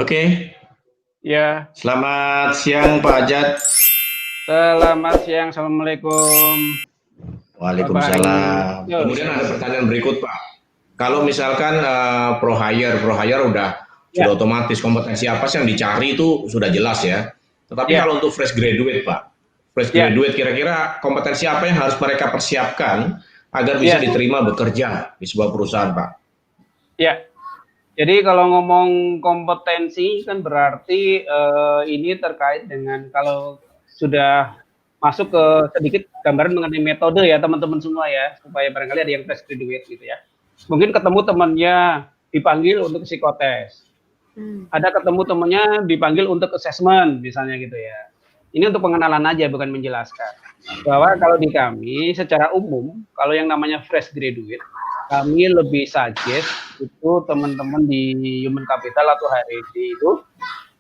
Oke, Ya, selamat siang Pak Ajat. selamat siang. Assalamualaikum, Pak Bahari. Waalaikumsalam. Yo, Kemudian ada pertanyaan berikut Pak. Kalau misalkan pro hire sudah ya, otomatis kompetensi apa sih yang dicari itu sudah jelas ya. Tetapi ya, kalau untuk fresh graduate Pak, fresh ya, graduate kira-kira kompetensi apa yang harus mereka persiapkan agar bisa ya, diterima bekerja di sebuah perusahaan Pak? ya. Jadi kalau ngomong kompetensi kan berarti ini terkait dengan kalau sudah masuk ke sedikit gambaran mengenai metode ya teman-teman semua ya, supaya barangkali ada yang fresh graduate gitu ya. Mungkin ketemu temannya dipanggil untuk psikotes. Ada ketemu temannya dipanggil untuk assessment misalnya gitu ya. Ini untuk pengenalan aja bukan menjelaskan. Bahwa kalau di kami secara umum kalau yang namanya fresh graduate kami lebih suggest itu teman-teman di human capital atau HRD itu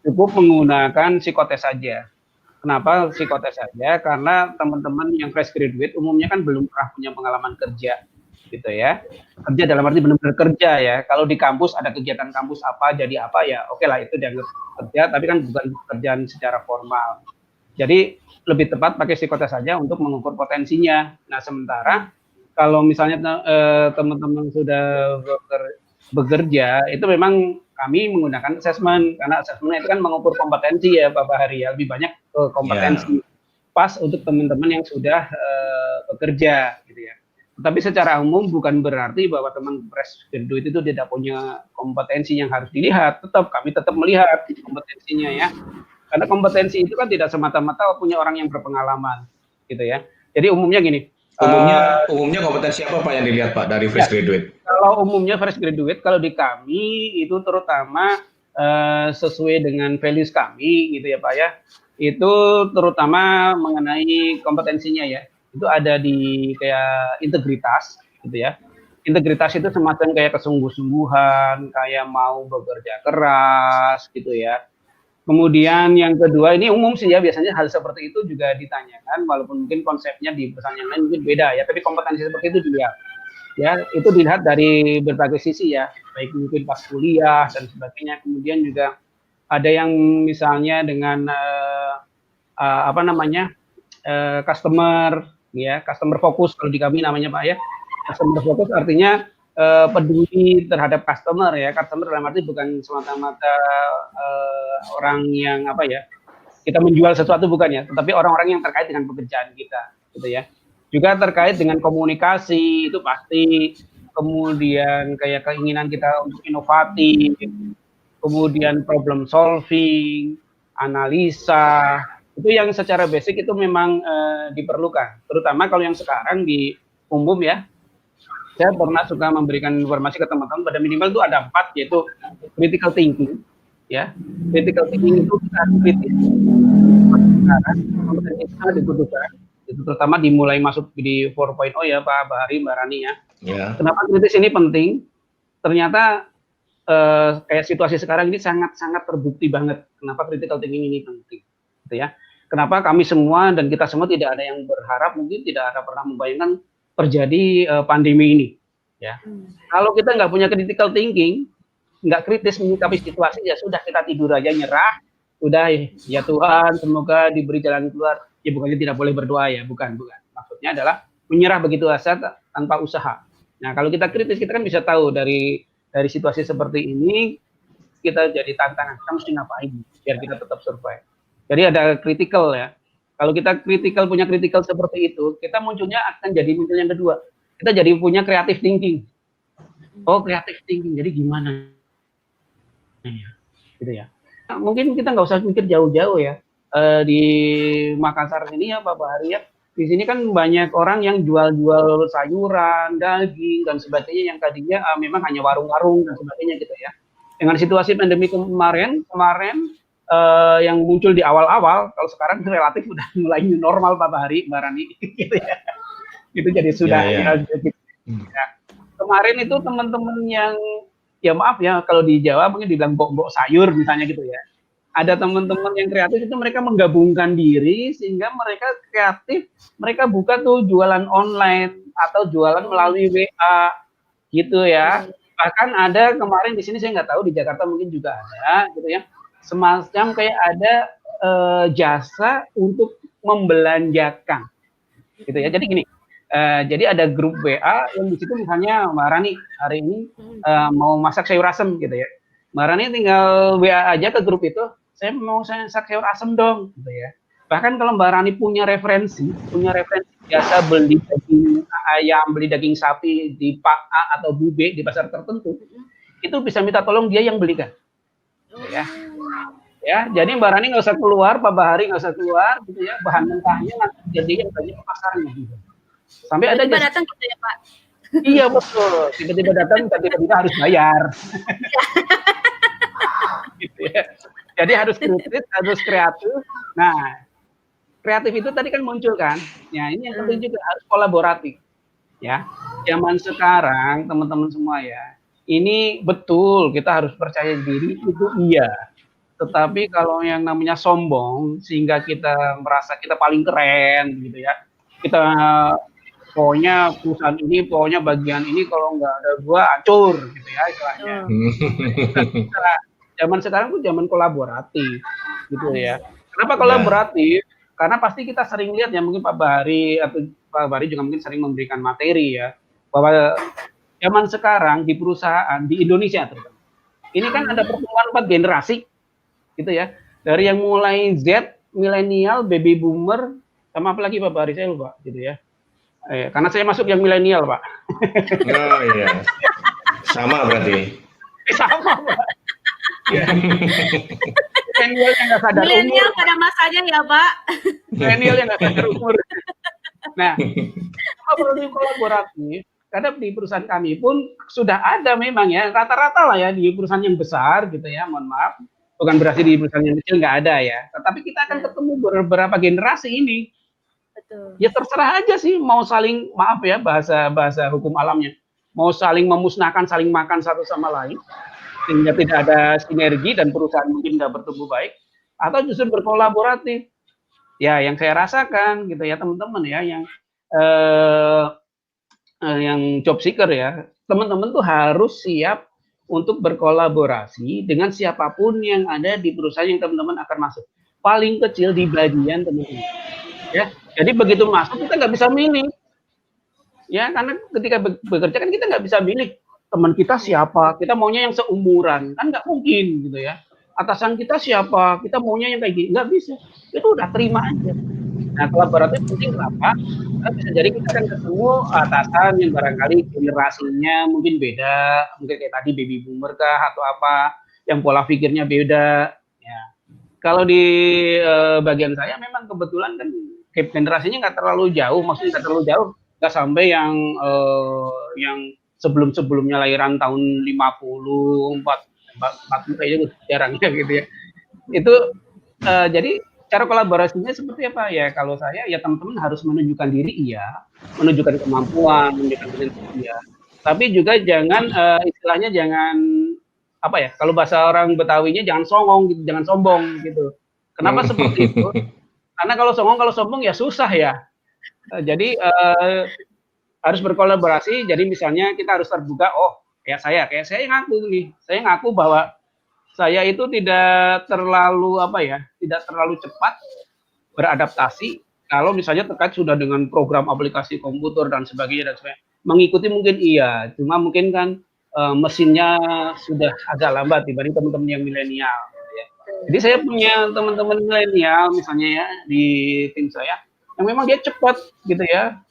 cukup menggunakan psikotes saja. Kenapa psikotes saja? Karena teman-teman yang fresh graduate umumnya kan belum pernah punya pengalaman kerja gitu ya. Kerja dalam arti benar-benar kerja ya. Kalau di kampus ada kegiatan kampus apa jadi apa ya oke lah itu dianggap kerja tapi kan bukan pekerjaan secara formal. Jadi lebih tepat pakai psikotes saja untuk mengukur potensinya. Nah sementara kalau misalnya teman-teman sudah bekerja itu memang kami menggunakan assessment karena assessment itu kan mengukur kompetensi ya Pak Bahari ya lebih banyak kompetensi Ya, pas untuk teman-teman yang sudah bekerja gitu ya. Tapi secara umum bukan berarti bahwa teman fresh graduate itu tidak punya kompetensi yang harus dilihat. Kami tetap melihat kompetensinya ya. Karena kompetensi itu kan tidak semata-mata punya orang yang berpengalaman gitu ya. Jadi umumnya gini, umumnya uh, umumnya kompetensi apa Pak yang dilihat Pak dari ya fresh graduate? kalau umumnya fresh graduate kalau di kami itu terutama sesuai dengan values kami gitu ya Pak ya. Itu terutama mengenai kompetensinya ya. Itu ada di kayak integritas gitu ya. Integritas itu semacam kayak kesungguh-sungguhan, kayak mau bekerja keras gitu ya. Kemudian yang kedua ini umum sih ya biasanya hal seperti itu juga ditanyakan walaupun mungkin konsepnya di perusahaan yang lain mungkin beda ya tapi kompetensi seperti itu dilihat ya itu dilihat dari berbagai sisi ya baik mungkin pas kuliah dan sebagainya kemudian juga ada yang misalnya dengan apa namanya customer ya customer fokus kalau di kami namanya Pak ya customer fokus artinya peduli terhadap customer ya customer dalam arti bukan semata-mata orang yang apa ya kita menjual sesuatu bukan ya tetapi orang-orang yang terkait dengan pekerjaan kita gitu ya juga terkait dengan komunikasi itu pasti kemudian kayak keinginan kita untuk inovatif kemudian problem solving analisa itu yang secara basic itu memang diperlukan terutama kalau yang sekarang di umum ya saya pernah suka memberikan informasi ke teman-teman pada minimal itu ada 4 yaitu critical thinking ya critical thinking itu kita kritis sekarang kompetensi sangat dibutuhkan itu terutama dimulai masuk di 4.0 ya Pak Bahari Mbak Rani ya Ya. kenapa kritis ini penting ternyata kayak situasi sekarang ini sangat-sangat terbukti banget kenapa critical thinking ini penting gitu ya kenapa kami semua dan kita semua tidak ada yang berharap mungkin tidak ada pernah membayangkan terjadi pandemi ini ya kalau kita nggak punya critical thinking nggak kritis menyikapi situasi ya sudah kita tidur aja nyerah udah ya Tuhan semoga diberi jalan keluar ya bukannya tidak boleh berdoa ya bukan maksudnya adalah menyerah begitu saja tanpa usaha. Nah kalau kita kritis kita kan bisa tahu dari situasi seperti ini kita jadi tantangan kita mesti ngapain biar kita tetap survive. Jadi ada critical ya. Kalau kita critical punya critical seperti itu, kita munculnya akan jadi muncul yang kedua. Kita jadi punya creative thinking. Oh creative thinking, jadi gimana? Gitu ya. Nah, mungkin kita nggak usah mikir jauh-jauh ya. Di Makassar sini ya Pak Bahari ya, di sini kan banyak orang yang jual-jual sayuran, daging dan sebagainya yang tadinya memang hanya warung-warung dan sebagainya gitu ya. Dengan situasi pandemi kemarin yang muncul di awal-awal, kalau sekarang relatif sudah mulai new normal Pak Bahari, Mbak Rani, gitu ya. Itu jadi sudah Ya. gitu. Ya. Kemarin itu teman-teman yang ya maaf ya kalau di Jawa mungkin dibilang bok-bok sayur misalnya gitu ya. Ada teman-teman yang kreatif itu mereka menggabungkan diri sehingga mereka kreatif, mereka buka tuh jualan online atau jualan melalui WA gitu ya. Bahkan ada kemarin di sini saya nggak tahu, di Jakarta mungkin juga ada gitu ya, semacam kayak ada jasa untuk membelanjakan gitu ya. Jadi gini, jadi ada grup WA yang di situ misalnya Mbak Rani hari ini mau masak sayur asem gitu ya. Mbak Rani tinggal WA aja ke grup itu, saya mau masak sayur asem dong gitu ya. Bahkan kalau Mbak Rani punya referensi biasa beli daging ayam, beli daging sapi di Pak A atau Bu B di pasar tertentu, itu bisa minta tolong dia yang belikan. Ya, ya. Jadi Mbak Rani nggak usah keluar, Pak Bahari nggak usah keluar, gitu ya. Bahan mentahnya nanti jadi yang banyak ke pasarnya. Gitu. Sampai ada tiba-tiba datang gitu ya Pak? Iya betul. Tiba-tiba datang, tiba-tiba harus bayar. Gitu ya. Jadi harus kritis, harus kreatif. Nah, kreatif itu tadi kan muncul kan. Ya, ini yang penting juga harus kolaboratif. Ya, zaman sekarang teman-teman semua ya, ini betul kita harus percaya diri itu iya. Tetapi kalau yang namanya sombong sehingga kita merasa kita paling keren gitu ya, kita pokoknya perusahaan ini, pokoknya bagian ini kalau nggak ada gua hancur gitu ya istilahnya. Zaman sekarang tuh zaman kolaboratif gitu ya. Kenapa kolaboratif? Karena pasti kita sering lihat ya, mungkin Pak Bahari atau Pak Bahari juga mungkin sering memberikan materi ya, bahwa zaman sekarang di perusahaan di Indonesia terutama, ini kan ada pertemuan 4 generasi gitu ya, dari yang mulai Z, milenial, baby boomer, sama apa lagi Pak Bahari saya lupa gitu ya. Karena saya masuk yang milenial Pak. Oh iya, sama berarti. Sama Pak. Ya. Milenial yang nggak sadar milenial umur. pada masanya ya Pak. Milenial yang nggak sadar umur. Nah, kalau kolaboratif, karena di perusahaan kami pun sudah ada memang ya, rata-rata lah ya di perusahaan yang besar gitu ya, mohon maaf, bukan berarti di perusahaan yang kecil nggak ada ya, tetapi kita akan ketemu beberapa generasi ini. Betul. Ya terserah aja sih, mau saling, maaf ya bahasa hukum alamnya, mau saling memusnahkan, saling makan satu sama lain, sehingga tidak ada sinergi dan perusahaan mungkin nggak bertumbuh baik, atau justru berkolaboratif. Ya, yang saya rasakan gitu ya teman-teman ya, yang job seeker ya, teman-teman tuh harus siap untuk berkolaborasi dengan siapapun yang ada di perusahaan yang teman-teman akan masuk. Paling kecil di bagian teman-teman. Ya, jadi begitu masuk kita nggak bisa milih. Ya, karena ketika bekerja kan kita nggak bisa milih teman kita siapa, kita maunya yang seumuran, kan nggak mungkin gitu ya. Atasan kita siapa, kita maunya yang kayak gini, nggak bisa. Itu udah terima aja. Nah, kolaboratif penting kenapa? Karena bisa jadi kita akan ketemu atasan yang barangkali generasinya mungkin beda, mungkin kayak tadi baby boomer kah atau apa, yang pola pikirnya beda. Ya. Kalau di bagian saya memang kebetulan kan generasinya nggak terlalu jauh, maksudnya nggak terlalu jauh, nggak sampai yang sebelum-sebelumnya lahiran tahun 50, 40 kayaknya jarangnya gitu ya. Itu jadi cara kolaborasinya seperti apa ya? Kalau saya ya teman-teman harus menunjukkan diri iya, menunjukkan kemampuan, menunjukkan potensi iya. Tapi juga jangan istilahnya jangan apa ya? Kalau bahasa orang Betawinya jangan songong gitu, jangan sombong gitu. Kenapa seperti itu? Karena kalau sombong ya susah ya. Jadi harus berkolaborasi. Jadi misalnya kita harus terbuka. Oh, kayak saya ngaku nih. Saya ngaku bahwa saya itu tidak terlalu tidak terlalu cepat beradaptasi kalau misalnya terkait sudah dengan program aplikasi komputer dan sebagainya. Mengikuti mungkin iya, cuma mungkin kan mesinnya sudah agak lambat dibanding teman-teman yang milenial. Ya. Jadi saya punya teman-teman milenial misalnya ya di tim saya yang memang dia cepat gitu ya.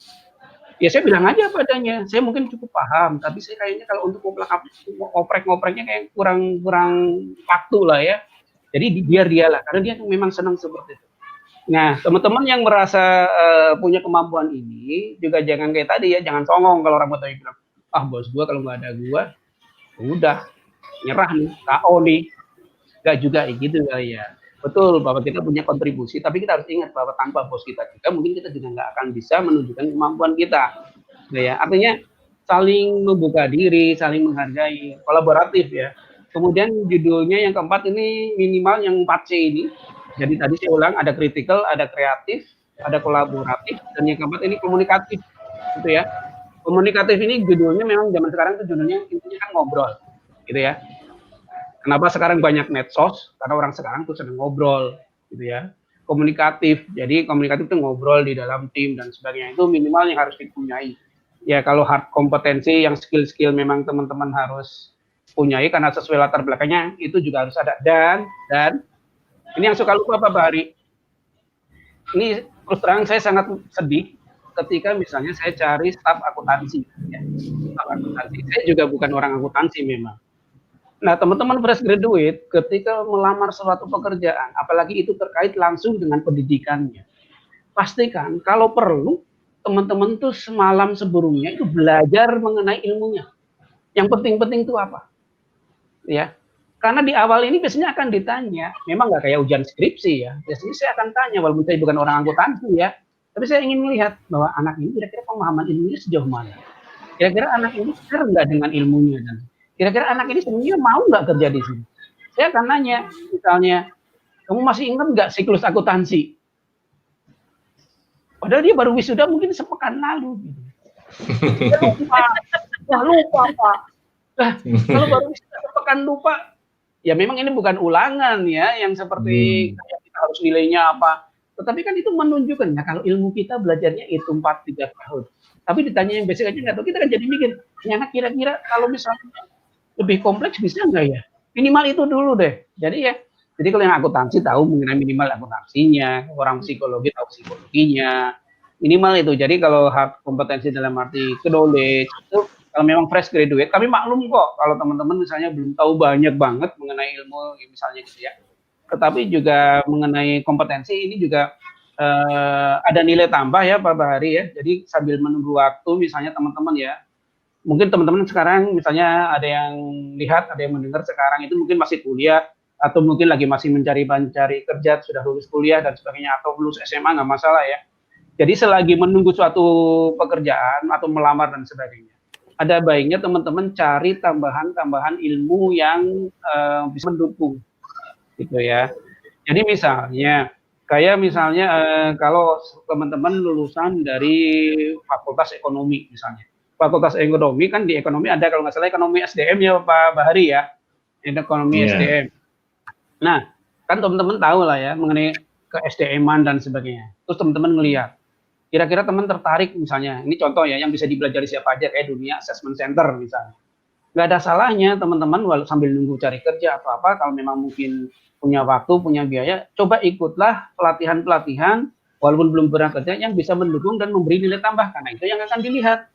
Ya saya bilang aja padanya, saya mungkin cukup paham, tapi saya kayaknya kalau untuk ngoprek-ngopreknya kayak kurang waktu lah ya. Jadi biar dia lah, karena dia memang senang seperti itu. Nah, teman-teman yang merasa punya kemampuan ini juga jangan kayak tadi ya, jangan songong kalau orang Betawi bilang, ah bos gua kalau nggak ada gua, udah nyerah nih, KO nih. Nggak juga gitu kali ya. Betul bahwa kita punya kontribusi, tapi kita harus ingat bahwa tanpa bos kita juga mungkin kita juga nggak akan bisa menunjukkan kemampuan kita. Nah, ya, artinya saling membuka diri, saling menghargai, kolaboratif ya. Kemudian judulnya yang keempat ini minimal yang 4C ini. Jadi tadi saya ulang ada critical, ada kreatif, ada kolaboratif, dan yang keempat ini komunikatif, gitu ya. Komunikatif ini judulnya memang zaman sekarang tuh judulnya intinya kan ngobrol, gitu ya. Kenapa sekarang banyak medsos? Karena orang sekarang tuh sedang ngobrol, gitu ya. Komunikatif, jadi komunikatif itu ngobrol di dalam tim dan sebagainya itu minimal yang harus dipunyai. Ya kalau hard kompetensi yang skill-skill memang teman-teman harus punyai karena sesuai latar belakangnya itu juga harus ada dan ini yang suka lupa Pak Bahari. Ini terus terang saya sangat sedih ketika misalnya saya cari staf akuntansi. Ya. Staf akuntansi. Saya juga bukan orang akuntansi memang. Nah, teman-teman fresh graduate ketika melamar suatu pekerjaan, apalagi itu terkait langsung dengan pendidikannya, pastikan kalau perlu teman-teman tuh semalam sebelumnya itu belajar mengenai ilmunya. Yang penting-penting itu apa? Ya, karena di awal ini biasanya akan ditanya, memang nggak kayak ujian skripsi ya. Biasanya saya akan tanya, walaupun saya bukan orang akuntansi ya, tapi saya ingin melihat bahwa anak ini kira-kira pemahaman ilmunya sejauh mana. Kira-kira anak ini share nggak dengan ilmunya dan kira-kira anak ini sebenarnya mau nggak kerja di sini. Saya akan nanya, misalnya, kamu masih ingat nggak siklus akuntansi? Padahal dia baru wisuda mungkin sepekan lalu. Gitu. Lupa Pak. Nah, kalau baru wisuda sepekan lupa, ya memang ini bukan ulangan ya, yang seperti kayak kita harus nilainya apa. Tetapi kan itu menunjukkan, ya kalau ilmu kita belajarnya itu 4-3 tahun. Tapi ditanya yang basic aja nggak tahu, kita kan jadi mikir, anak kira-kira kalau misalnya lebih kompleks bisa nggak ya? Minimal itu dulu deh. Jadi kalau yang akuntansi tahu mengenai minimal akuntansinya, orang psikologi tahu psikologinya, minimal itu. Jadi kalau hak kompetensi dalam arti knowledge itu kalau memang fresh graduate, kami maklum kok kalau teman-teman misalnya belum tahu banyak banget mengenai ilmu misalnya gitu ya. Tetapi juga mengenai kompetensi ini juga ada nilai tambah ya Pak Bahari ya. Jadi sambil menunggu waktu misalnya teman-teman ya, mungkin teman-teman sekarang misalnya ada yang lihat, ada yang mendengar sekarang itu mungkin masih kuliah atau mungkin lagi masih mencari kerja, sudah lulus kuliah dan sebagainya atau lulus SMA nggak masalah ya. Jadi selagi menunggu suatu pekerjaan atau melamar dan sebagainya, ada baiknya teman-teman cari tambahan ilmu yang bisa mendukung, gitu ya. Jadi misalnya kalau teman-teman lulusan dari Fakultas Ekonomi misalnya. Fakultas Ekonomi kan di ekonomi ada kalau nggak salah ekonomi SDM ya Pak Bahari ya, ekonomi SDM. Nah, kan teman-teman tahu lah ya mengenai ke SDM-an dan sebagainya. Terus teman-teman ngelihat, kira-kira teman tertarik misalnya, ini contoh ya yang bisa dipelajari siapa aja kayak dunia assessment center misalnya. Nggak ada salahnya teman-teman walau sambil nunggu cari kerja atau apa, kalau memang mungkin punya waktu, punya biaya, coba ikutlah pelatihan-pelatihan walaupun belum pernah kerja yang bisa mendukung dan memberi nilai tambah, karena itu yang akan dilihat.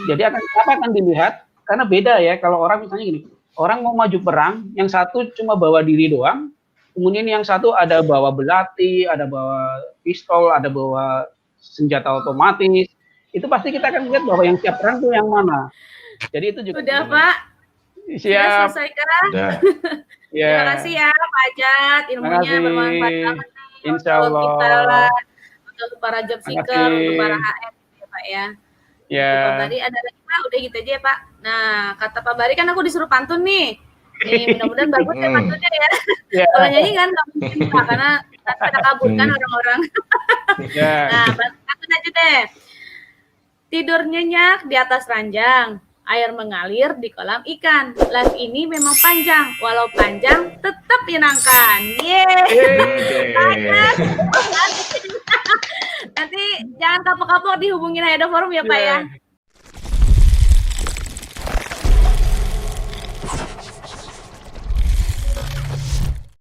Jadi apa akan dilihat? Karena beda ya kalau orang misalnya gini, orang mau maju perang, yang satu cuma bawa diri doang, kemudian yang satu ada bawa belati, ada bawa pistol, ada bawa senjata otomatis, itu pasti kita akan lihat bahwa yang siap perang itu yang mana. Jadi itu juga. Sudah Pak. Siap. Sudah selesai kan? Ya. Terima kasih ya Pak Ajat, ilmunya bermanfaat banget. Insya Allah. Untuk para job seeker, untuk para HR ya Pak ya. Ya. Pak Bari ada lagi Pak, udah gitu aja ya Pak. Nah, kata Pak Bari kan aku disuruh pantun nih. Nih, mudah-mudahan bagus ya pantunnya ya. Kalau nyanyi kan nggak mungkin Pak, karena pada kabur kan orang-orang. Nah, pantun aja deh. Tidur nyenyak di atas ranjang, air mengalir di kolam ikan. Live ini memang panjang, walau panjang tetap menyenangkan. Nanti jangan kapok-kapok dihubungin Haida Forum ya Pak ya.